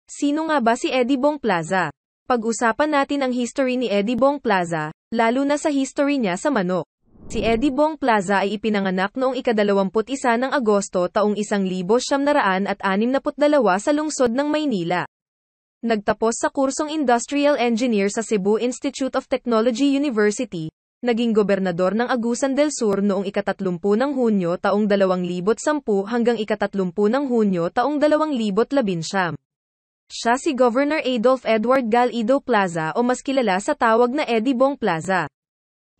Sino nga ba si Eddie Bong Plaza? Pag-usapan natin ang history ni Eddie Bong Plaza, lalo na sa history niya sa manok. Si Eddie Bong Plaza ay ipinanganak noong ika-21 ng Agosto taong 1962 sa lungsod ng Maynila. Nagtapos sa kursong Industrial Engineer sa Cebu Institute of Technology University. Naging gobernador ng Agusan del Sur noong ika-30 ng Hunyo taong 2010 hanggang ika-30 ng Hunyo taong 2019. Siya si Governor Adolf Edward Galido Plaza o mas kilala sa tawag na Eddie Bong Plaza.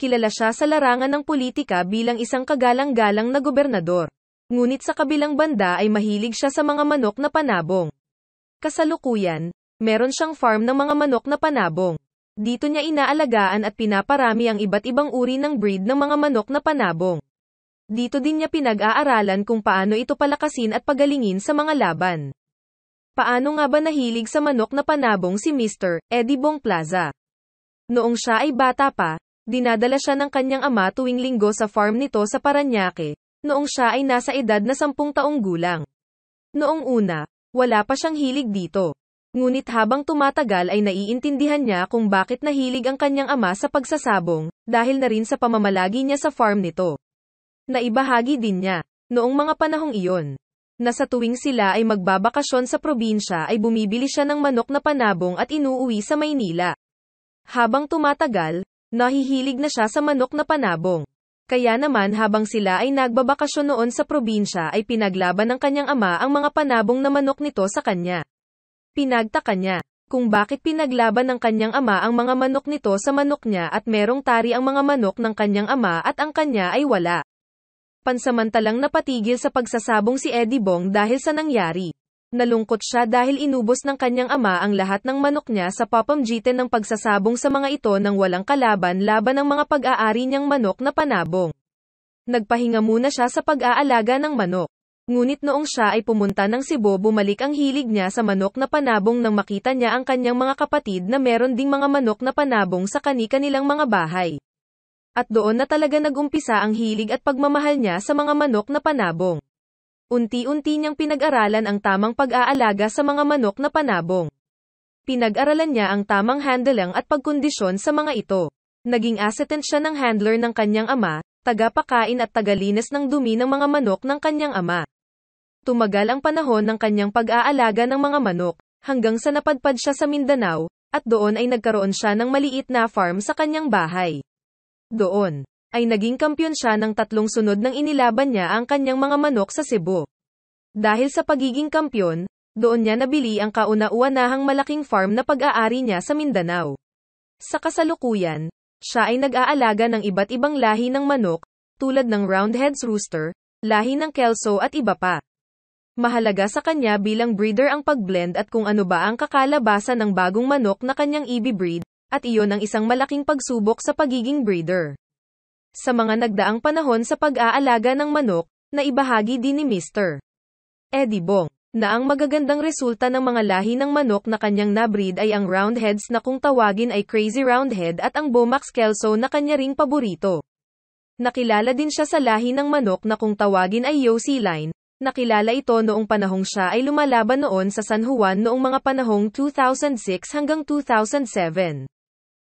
Kilala siya sa larangan ng politika bilang isang kagalang-galang na gobernador. Ngunit sa kabilang banda ay mahilig siya sa mga manok na panabong. Kasalukuyan, meron siyang farm ng mga manok na panabong. Dito niya inaalagaan at pinaparami ang iba't ibang uri ng breed ng mga manok na panabong. Dito din niya pinag-aaralan kung paano ito palakasin at pagalingin sa mga laban. Paano nga ba nahilig sa manok na panabong si Mr. Eddie Bong Plaza? Noong siya ay bata pa, dinadala siya ng kanyang ama tuwing linggo sa farm nito sa Parañaque, noong siya ay nasa edad na 10 taong gulang. Noong una, wala pa siyang hilig dito. Ngunit habang tumatagal ay naiintindihan niya kung bakit nahilig ang kanyang ama sa pagsasabong, dahil na rin sa pamamalagi niya sa farm nito. Naibahagi din niya, noong mga panahong iyon, na sa tuwing sila ay magbabakasyon sa probinsya ay bumibili siya ng manok na panabong at inuuwi sa Maynila. Habang tumatagal, nahihilig na siya sa manok na panabong. Kaya naman habang sila ay nagbabakasyon noon sa probinsya ay pinaglaban ng kanyang ama ang mga panabong na manok nito sa kanya. Pinagtaka niya kung bakit pinaglaban ng kanyang ama ang mga manok nito sa manok niya at merong tari ang mga manok ng kanyang ama at ang kanya ay wala. Pansamantalang napatigil sa pagsasabong si Eddie Bong dahil sa nangyari. Nalungkot siya dahil inubos ng kanyang ama ang lahat ng manok niya sa pamamagitan ng pagsasabong sa mga ito nang walang kalaban laban ng mga pag-aari niyang manok na panabong. Nagpahinga muna siya sa pag-aalaga ng manok. Ngunit noong siya ay pumunta ng Cebu, bumalik ang hilig niya sa manok na panabong nang makita niya ang kanyang mga kapatid na meron ding mga manok na panabong sa kani-kanilang mga bahay. At doon na talaga nag-umpisa ang hilig at pagmamahal niya sa mga manok na panabong. Unti-unti niyang pinag-aralan ang tamang pag-aalaga sa mga manok na panabong. Pinag-aralan niya ang tamang handling at pagkondisyon sa mga ito. Naging assistant siya ng handler ng kanyang ama, tagapakain at tagalinis ng dumi ng mga manok ng kanyang ama. Tumagal ang panahon ng kanyang pag-aalaga ng mga manok, hanggang sa napadpad siya sa Mindanao, at doon ay nagkaroon siya ng maliit na farm sa kanyang bahay. Doon, ay naging kampiyon siya ng 3 sunod nang inilaban niya ang kanyang mga manok sa Cebu. Dahil sa pagiging kampiyon, doon niya nabili ang kauna-unahang malaking farm na pag-aari niya sa Mindanao. Sa kasalukuyan, siya ay nag-aalaga ng iba't ibang lahi ng manok, tulad ng Roundheads Rooster, lahi ng Kelso at iba pa. Mahalaga sa kanya bilang breeder ang pag-blend at kung ano ba ang kakalabasan ng bagong manok na kanyang i-breed, at iyon ang isang malaking pagsubok sa pagiging breeder. Sa mga nagdaang panahon sa pag-aalaga ng manok, naibahagi din ni Mr. Eddie Bong, na ang magagandang resulta ng mga lahi ng manok na kanyang na-breed ay ang Roundheads na kung tawagin ay Crazy Roundhead at ang Bomax Kelso na kanya ring paborito. Nakilala din siya sa lahi ng manok na kung tawagin ay Yossi Line. Nakilala ito noong panahong siya ay lumalaban noon sa San Juan noong mga panahong 2006 hanggang 2007.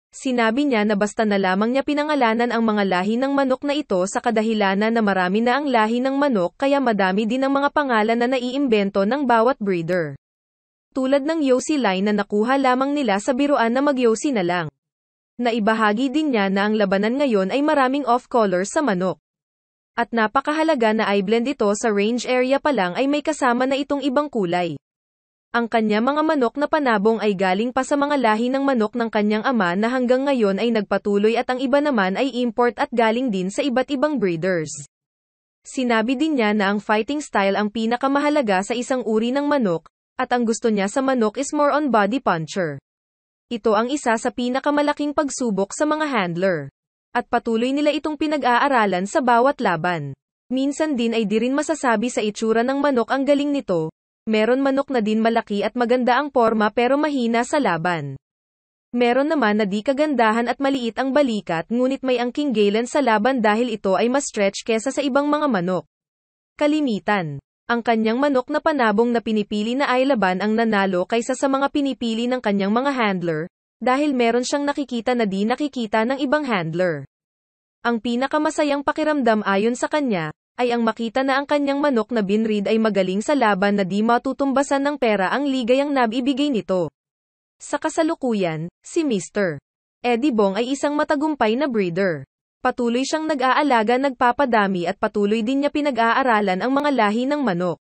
Sinabi niya na basta na lamang niya pinangalanan ang mga lahi ng manok na ito sa kadahilanan na marami na ang lahi ng manok kaya madami din ang mga pangalan na naiimbento ng bawat breeder. Tulad ng Yossi Line na nakuha lamang nila sa biruan na mag-Yossi na lang. Naibahagi din niya na ang labanan ngayon ay maraming off-colors sa manok. At napakahalaga na i-blend ito sa range area pa lang ay may kasama na itong ibang kulay. Ang kanya mga manok na panabong ay galing pa sa mga lahi ng manok ng kanyang ama na hanggang ngayon ay nagpatuloy at ang iba naman ay import at galing din sa iba't ibang breeders. Sinabi din niya na ang fighting style ang pinakamahalaga sa isang uri ng manok, at ang gusto niya sa manok is more on body puncher. Ito ang isa sa pinakamalaking pagsubok sa mga handler. At patuloy nila itong pinag-aaralan sa bawat laban. Minsan din ay di rin masasabi sa itsura ng manok ang galing nito. Meron manok na din malaki at maganda ang porma pero mahina sa laban. Meron naman na di kagandahan at maliit ang balikat ngunit may angking galen sa laban dahil ito ay mas stretch kesa sa ibang mga manok. Kalimitan. Ang kanyang manok na panabong na pinipili na ay laban ang nanalo kaysa sa mga pinipili ng kanyang mga handler, dahil meron siyang nakikita na di nakikita ng ibang handler. Ang pinakamasayang pakiramdam ayon sa kanya, ay ang makita na ang kanyang manok na binreed ay magaling sa laban na di matutumbasan ng pera ang ligayang nabibigay nito. Sa kasalukuyan, si Mr. Eddie Bong ay isang matagumpay na breeder. Patuloy siyang nag-aalaga, nagpapadami at patuloy din niya pinag-aaralan ang mga lahi ng manok.